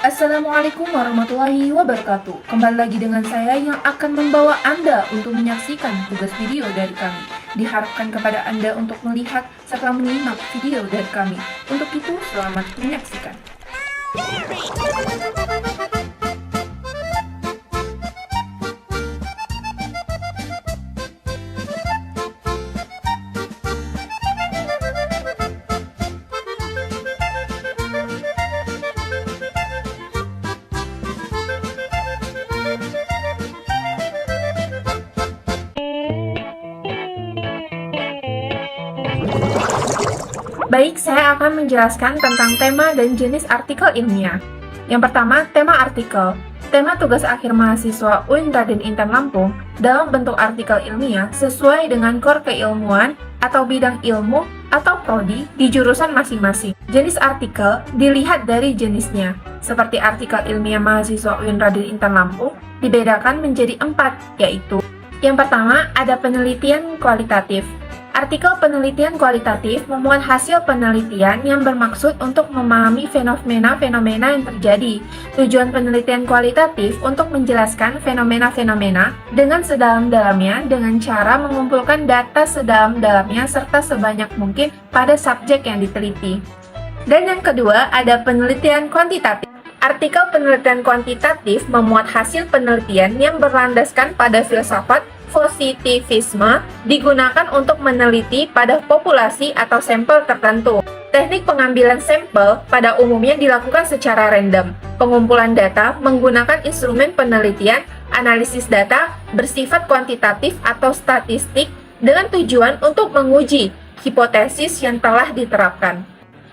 Assalamualaikum warahmatullahi wabarakatuh. Kembali lagi dengan saya yang akan membawa Anda untuk menyaksikan tugas video dari kami. Diharapkan kepada Anda untuk melihat serta menyimak video dari kami. Untuk itu, selamat menyaksikan. Baik, saya akan menjelaskan tentang tema dan jenis artikel ilmiah. Yang pertama, tema artikel. Tema tugas akhir mahasiswa UIN Raden Intan Lampung dalam bentuk artikel ilmiah sesuai dengan core keilmuan atau bidang ilmu atau prodi di jurusan masing-masing. Jenis artikel dilihat dari jenisnya. Seperti artikel ilmiah mahasiswa UIN Raden Intan Lampung dibedakan menjadi 4, yaitu yang pertama, ada penelitian kualitatif. Artikel penelitian kualitatif memuat hasil penelitian yang bermaksud untuk memahami fenomena-fenomena yang terjadi. Tujuan penelitian kualitatif untuk menjelaskan fenomena-fenomena dengan sedalam-dalamnya dengan cara mengumpulkan data sedalam-dalamnya serta sebanyak mungkin pada subjek yang diteliti. Dan yang kedua, ada penelitian kuantitatif. Artikel penelitian kuantitatif memuat hasil penelitian yang berlandaskan pada filsafat positivisme digunakan untuk meneliti pada populasi atau sampel tertentu. Teknik pengambilan sampel pada umumnya dilakukan secara random. Pengumpulan data menggunakan instrumen penelitian, analisis data bersifat kuantitatif atau statistik dengan tujuan untuk menguji hipotesis yang telah diterapkan.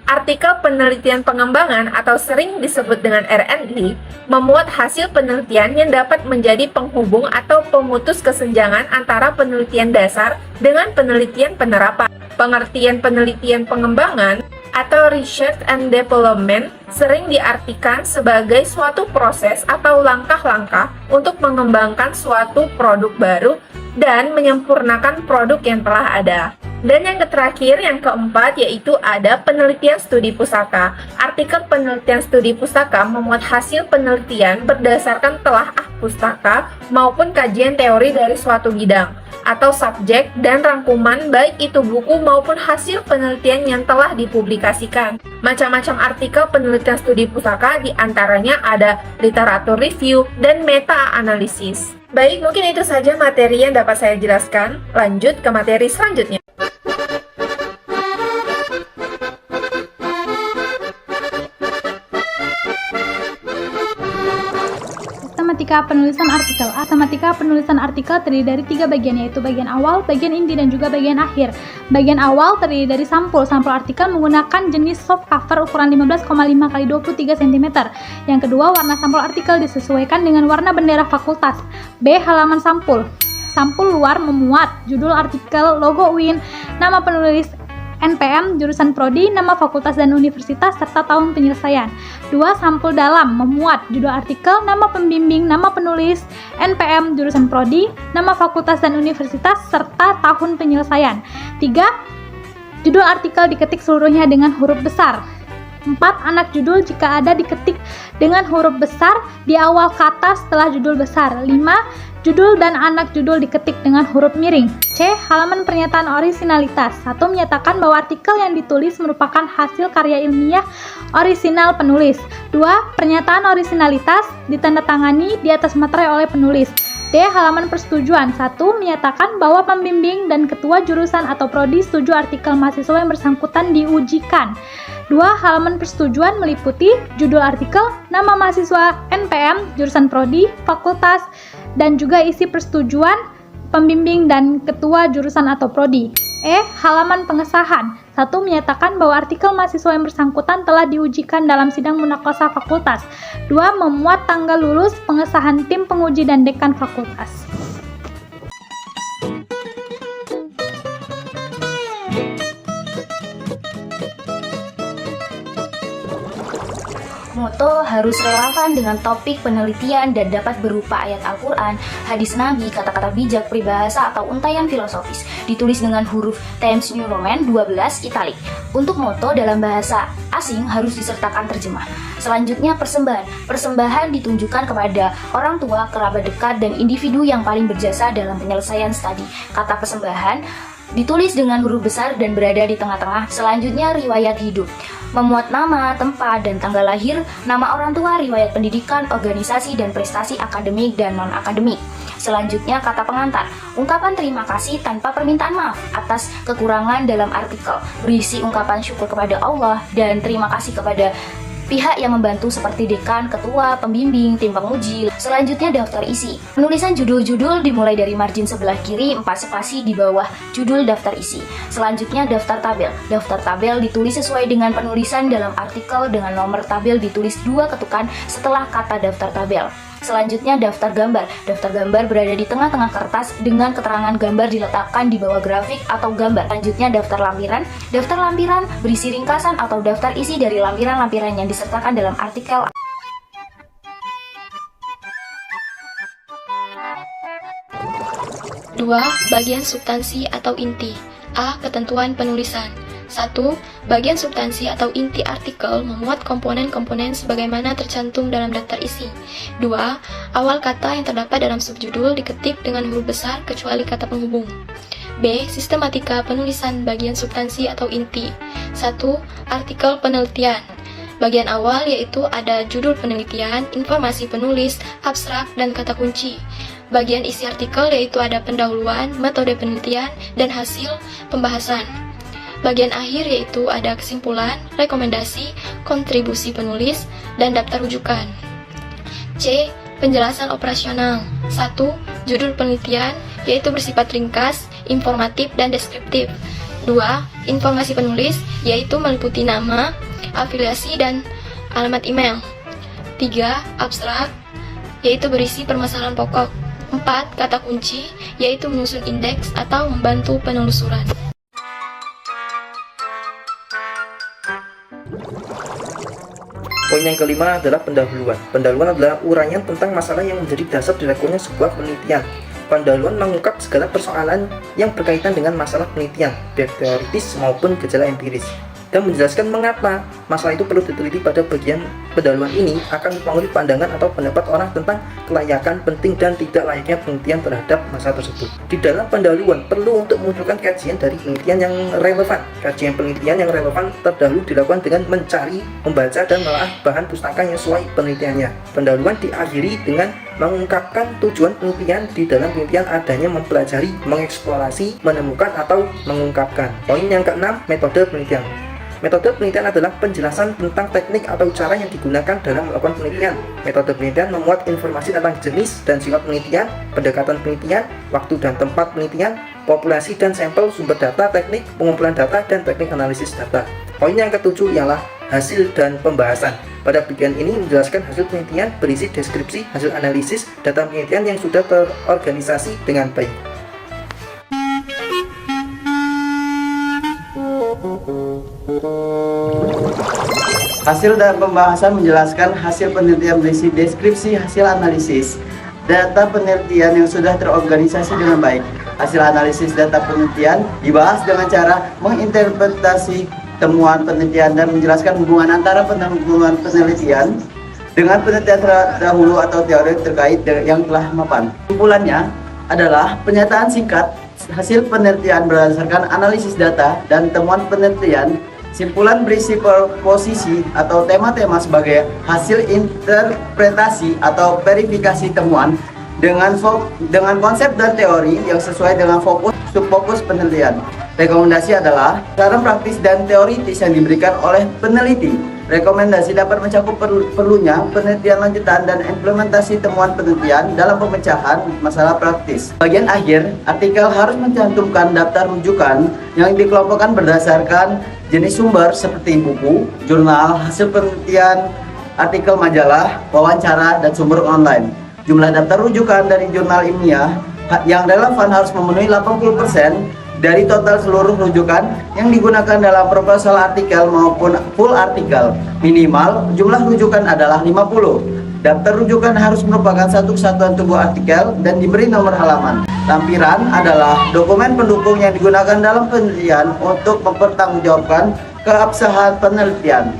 Artikel penelitian pengembangan atau sering disebut dengan R&D memuat hasil penelitian yang dapat menjadi penghubung atau pemutus kesenjangan antara penelitian dasar dengan penelitian penerapan. Pengertian penelitian pengembangan atau research and development sering diartikan sebagai suatu proses atau langkah-langkah untuk mengembangkan suatu produk baru dan menyempurnakan produk yang telah ada. Dan yang terakhir, yang keempat, yaitu ada penelitian studi pusaka. Artikel penelitian studi pusaka memuat hasil penelitian berdasarkan telaah pustaka maupun kajian teori dari suatu bidang atau subjek dan rangkuman baik itu buku maupun hasil penelitian yang telah dipublikasikan. Macam-macam artikel penelitian studi pusaka diantaranya ada literatur review dan meta-analisis. Baik, mungkin itu saja materi yang dapat saya jelaskan. Lanjut ke materi selanjutnya. Sistematika penulisan artikel. Sistematika penulisan artikel terdiri dari 3 bagian, yaitu bagian awal, bagian inti, dan juga bagian akhir. Bagian awal terdiri dari sampul. Sampul artikel menggunakan jenis soft cover ukuran 15,5 x 23 cm. Yang kedua, warna sampul artikel disesuaikan dengan warna bendera fakultas. B. Halaman sampul. Sampul luar memuat judul artikel, logo UIN, nama penulis, NPM, jurusan prodi, nama fakultas dan universitas, serta tahun penyelesaian. 2. Sampul dalam memuat judul artikel, nama pembimbing, nama penulis, NPM, jurusan prodi, nama fakultas dan universitas, serta tahun penyelesaian. 3. Judul artikel diketik seluruhnya dengan huruf besar. 4. Anak judul jika ada diketik dengan huruf besar di awal kata setelah judul besar. 5. Judul dan anak judul diketik dengan huruf miring. C. Halaman pernyataan orisinalitas. 1. Menyatakan bahwa artikel yang ditulis merupakan hasil karya ilmiah orisinal penulis. 2. Pernyataan orisinalitas ditandatangani di atas materai oleh penulis. D. Halaman persetujuan. 1. Menyatakan bahwa pembimbing dan ketua jurusan atau prodi setuju artikel mahasiswa yang bersangkutan diujikan. 2. Halaman persetujuan meliputi judul artikel, nama mahasiswa, NPM, jurusan prodi, fakultas, dan juga isi persetujuan pembimbing dan ketua jurusan atau prodi. E. Halaman pengesahan. 1. Menyatakan bahwa artikel mahasiswa yang bersangkutan telah diujikan dalam sidang munakosah fakultas. 2. Memuat tanggal lulus, pengesahan tim penguji dan dekan fakultas. Moto harus relevan dengan topik penelitian dan dapat berupa ayat Al-Quran, hadis Nabi, kata-kata bijak, peribahasa, atau untaian filosofis. Ditulis dengan huruf Times New Roman 12 italik. Untuk moto dalam bahasa asing harus disertakan terjemah. Selanjutnya persembahan. Persembahan ditunjukkan kepada orang tua, kerabat dekat, dan individu yang paling berjasa dalam penyelesaian studi. Kata persembahan ditulis dengan huruf besar dan berada di tengah-tengah. Selanjutnya riwayat hidup. Memuat nama, tempat, dan tanggal lahir, nama orang tua, riwayat pendidikan, organisasi, dan prestasi akademik dan non-akademik. Selanjutnya kata pengantar, ungkapan terima kasih tanpa permintaan maaf atas kekurangan dalam artikel, berisi ungkapan syukur kepada Allah dan terima kasih kepada pihak yang membantu seperti dekan, ketua, pembimbing, tim penguji. Selanjutnya daftar isi. Penulisan judul-judul dimulai dari margin sebelah kiri 4 spasi di bawah judul daftar isi. Selanjutnya daftar tabel. Daftar tabel ditulis sesuai dengan penulisan dalam artikel dengan nomor tabel ditulis 2 ketukan setelah kata daftar tabel. Selanjutnya daftar gambar. Daftar gambar berada di tengah-tengah kertas dengan keterangan gambar diletakkan di bawah grafik atau gambar. Selanjutnya daftar lampiran. Daftar lampiran berisi ringkasan atau daftar isi dari lampiran-lampiran yang disertakan dalam artikel. Dua, bagian substansi atau inti. A. Ketentuan penulisan. 1. Bagian substansi atau inti artikel memuat komponen-komponen sebagaimana tercantum dalam daftar isi. 2. Awal kata yang terdapat dalam subjudul diketik dengan huruf besar kecuali kata penghubung. B. Sistematika penulisan bagian substansi atau inti. 1. Artikel penelitian. Bagian awal yaitu ada judul penelitian, informasi penulis, abstrak, dan kata kunci. Bagian isi artikel yaitu ada pendahuluan, metode penelitian, dan hasil pembahasan. Bagian akhir yaitu ada kesimpulan, rekomendasi, kontribusi penulis, dan daftar rujukan. C. Penjelasan operasional. 1. Judul penelitian yaitu bersifat ringkas, informatif, dan deskriptif. 2. Informasi penulis yaitu meliputi nama, afiliasi, dan alamat email. 3. Abstrak yaitu berisi permasalahan pokok. 4. Kata kunci yaitu menyusun indeks atau membantu penelusuran. Poin yang kelima adalah pendahuluan. Pendahuluan adalah uraian tentang masalah yang menjadi dasar dilakukannya sebuah penelitian. Pendahuluan mengungkap segala persoalan yang berkaitan dengan masalah penelitian, baik teoritis maupun gejala empiris, dan menjelaskan mengapa masalah itu perlu diteliti. Pada bagian pendahuluan ini akan mempengaruhi pandangan atau pendapat orang tentang kelayakan, penting, dan tidak layaknya penelitian terhadap masalah tersebut. Di dalam pendahuluan perlu untuk memunculkan kajian dari penelitian yang relevan. Kajian penelitian yang relevan terdahulu dilakukan dengan mencari, membaca, dan menelaah bahan pustaka yang sesuai penelitiannya. Pendahuluan diakhiri dengan mengungkapkan tujuan penelitian. Di dalam penelitian adanya mempelajari, mengeksplorasi, menemukan, atau mengungkapkan. Poin yang keenam, metode penelitian. Metode penelitian adalah penjelasan tentang teknik atau cara yang digunakan dalam melakukan penelitian. Metode penelitian memuat informasi tentang jenis dan sifat penelitian, pendekatan penelitian, waktu dan tempat penelitian, populasi dan sampel, sumber data, teknik pengumpulan data, dan teknik analisis data. Poin yang ketujuh ialah hasil dan pembahasan. Pada bagian ini menjelaskan hasil penelitian berisi deskripsi hasil analisis data penelitian yang sudah terorganisasi dengan baik. Hasil dan pembahasan menjelaskan hasil penelitian berisi deskripsi hasil analisis data penelitian yang sudah terorganisasi dengan baik. Hasil analisis data penelitian dibahas dengan cara menginterpretasi temuan penelitian dan menjelaskan hubungan antara temuan penelitian dengan penelitian terdahulu atau teori terkait yang telah mapan. Kesimpulannya adalah pernyataan singkat hasil penelitian berdasarkan analisis data dan temuan penelitian. Simpulan berisi posisi atau tema-tema sebagai hasil interpretasi atau verifikasi temuan dengan konsep dan teori yang sesuai dengan fokus subfokus penelitian. Rekomendasi adalah saran praktis dan teoritis yang diberikan oleh peneliti. Rekomendasi dapat mencakup perlunya penelitian lanjutan dan implementasi temuan penelitian dalam pemecahan masalah praktis. Bagian akhir, artikel harus mencantumkan daftar rujukan yang dikelompokkan berdasarkan jenis sumber seperti buku, jurnal, hasil penelitian, artikel majalah, wawancara, dan sumber online. Jumlah daftar rujukan dari jurnal ilmiah yang relevan harus memenuhi 80% dari total seluruh rujukan yang digunakan dalam proposal artikel maupun full artikel. Minimal jumlah rujukan adalah 50. Daftar rujukan harus merupakan satu kesatuan tubuh artikel dan diberi nomor halaman. Lampiran adalah dokumen pendukung yang digunakan dalam penelitian untuk mempertanggungjawabkan keabsahan penelitian.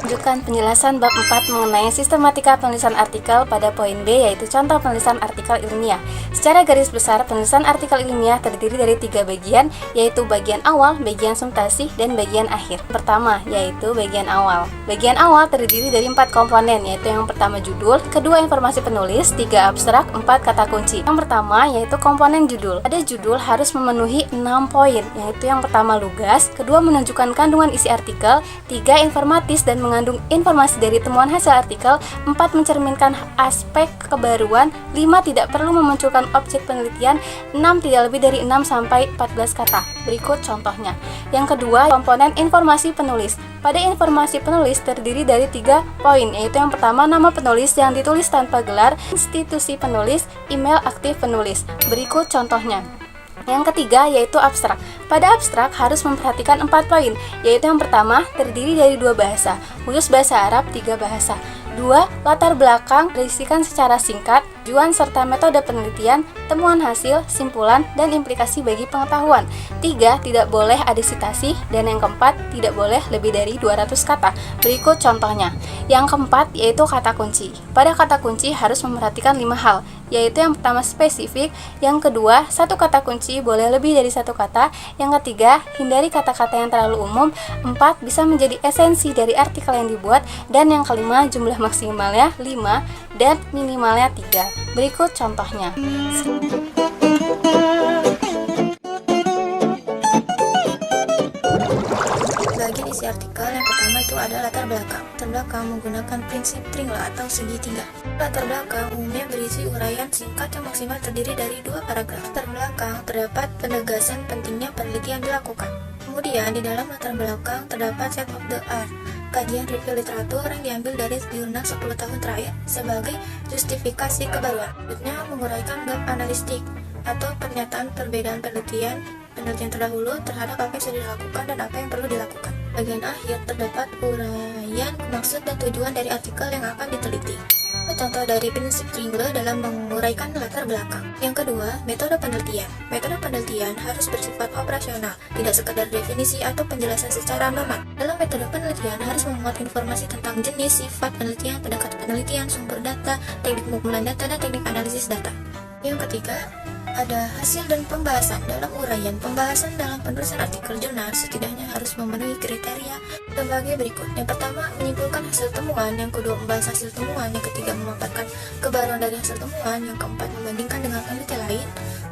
Tunjukkan penjelasan bab 4 mengenai sistematika penulisan artikel pada poin B, yaitu contoh penulisan artikel ilmiah. Secara garis besar, penulisan artikel ilmiah terdiri dari 3 bagian, yaitu bagian awal, bagian substansi, dan bagian akhir. Pertama, yaitu bagian awal. Bagian awal terdiri dari 4 komponen, yaitu yang pertama judul, kedua informasi penulis, 3 abstrak, 4 kata kunci. Yang pertama, yaitu komponen judul. Pada judul harus memenuhi 6 poin, yaitu yang pertama lugas, kedua menunjukkan kandungan isi artikel, 3 informatis dan mengandung informasi dari temuan hasil artikel, 4 mencerminkan aspek kebaruan, 5 tidak perlu memunculkan objek penelitian, 6 tidak lebih dari 6 sampai 14 kata. Berikut contohnya. Yang kedua, komponen informasi penulis. Pada informasi penulis terdiri dari 3 poin, yaitu yang pertama nama penulis yang ditulis tanpa gelar, institusi penulis, email aktif penulis. Berikut contohnya. Yang ketiga yaitu abstrak. Pada abstrak harus memperhatikan 4 poin, yaitu yang pertama terdiri dari 2 bahasa, khusus bahasa Arab 3 bahasa. 2. Latar belakang berisikan secara singkat, tujuan serta metode penelitian, temuan hasil, simpulan, dan implikasi bagi pengetahuan. 3. Tidak boleh ada sitasi, dan yang keempat, tidak boleh lebih dari 200 kata. Berikut contohnya. Yang keempat yaitu kata kunci. Pada kata kunci harus memperhatikan 5 hal, yaitu yang pertama spesifik, yang kedua satu kata kunci boleh lebih dari 1 kata, yang ketiga hindari kata-kata yang terlalu umum, 4 bisa menjadi esensi dari artikel yang dibuat, dan yang kelima jumlah maksimalnya 5 dan minimalnya 3. Berikut contohnya. Bagian isi artikel yang pertama itu ada latar belakang. Latar belakang menggunakan prinsip Tringler atau segitiga. Latar belakang umumnya berisi uraian singkat yang maksimal terdiri dari 2 paragraf. Latar belakang terdapat penegasan pentingnya penelitian dilakukan. Kemudian di dalam latar belakang terdapat set of the art, kajian review literatur yang diambil dari jurnal 10 tahun terakhir sebagai justifikasi kebaruan. Selanjutnya menguraikan gap analistik atau pernyataan perbedaan penelitian terdahulu terhadap apa yang sudah dilakukan dan apa yang perlu dilakukan. Bagian akhir terdapat uraian maksud dan tujuan dari artikel yang akan diteliti. Contoh dari prinsip Tringler dalam menguraikan latar belakang. Yang kedua, metode penelitian. Metode penelitian harus bersifat operasional, tidak sekedar definisi atau penjelasan secara normal. Dalam metode penelitian harus memuat informasi tentang jenis, sifat penelitian, pendekatan penelitian, sumber data, teknik pengumpulan data, dan teknik analisis data. Yang ketiga, ada hasil dan pembahasan. Dalam uraian pembahasan dalam penulisan artikel jurnal setidaknya harus memenuhi kriteria sebagai berikut. Yang pertama, menyimpulkan hasil temuan. Yang kedua, membahas hasil temuan. Yang ketiga, memaparkan kebaruan dari hasil temuan. Yang keempat, membandingkan dengan penelitian lain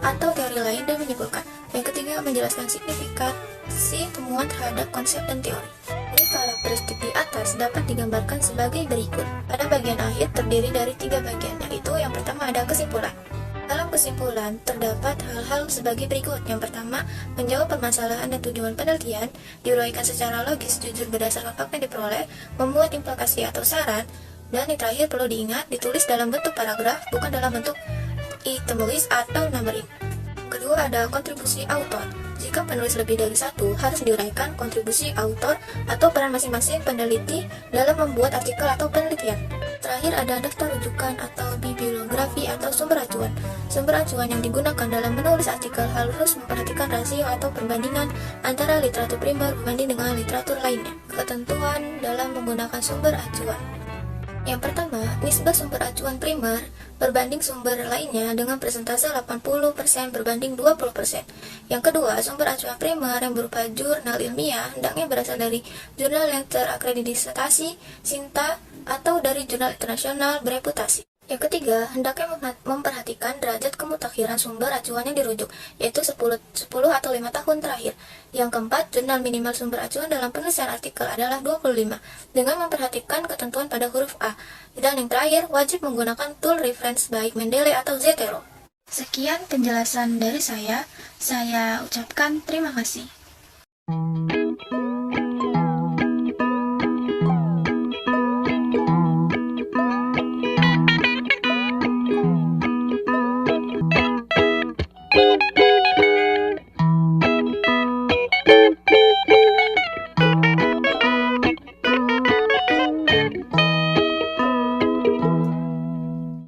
atau teori lain dan menyimpulkan. Yang ketiga, menjelaskan signifikansi temuan terhadap konsep dan teori. Ini karakteristik di atas dapat digambarkan sebagai berikut. Pada bagian akhir terdiri dari 3 bagian, yaitu yang pertama ada kesimpulan. Dalam kesimpulan, terdapat hal-hal sebagai berikut. Yang pertama, menjawab permasalahan dan tujuan penelitian, diuraikan secara logis, jujur berdasarkan fakta yang diperoleh, membuat implikasi atau saran, dan yang terakhir perlu diingat, ditulis dalam bentuk paragraf, bukan dalam bentuk items atau numbering. Kedua, ada kontribusi autor. Jika penulis lebih dari 1, harus diuraikan kontribusi autor atau peran masing-masing peneliti dalam membuat artikel atau penelitian. Terakhir ada daftar rujukan atau bibliografi atau sumber acuan. Sumber acuan yang digunakan dalam menulis artikel harus memperhatikan rasio atau perbandingan antara literatur primer berbanding dengan literatur lainnya. Ketentuan dalam menggunakan sumber acuan. Yang pertama, nisbah sumber acuan primer berbanding sumber lainnya dengan persentase 80% berbanding 20%. Yang kedua, sumber acuan primer yang berupa jurnal ilmiah hendaknya berasal dari jurnal yang terakreditasi SINTA atau dari jurnal internasional bereputasi. Yang ketiga, hendaknya memperhatikan derajat kemutakhiran sumber acuan yang dirujuk, yaitu 10 atau 5 tahun terakhir. Yang keempat, jurnal minimal sumber acuan dalam penulisan artikel adalah 25, dengan memperhatikan ketentuan pada huruf A. Dan yang terakhir, wajib menggunakan tool reference baik Mendeley atau Zotero. Sekian penjelasan dari saya ucapkan terima kasih.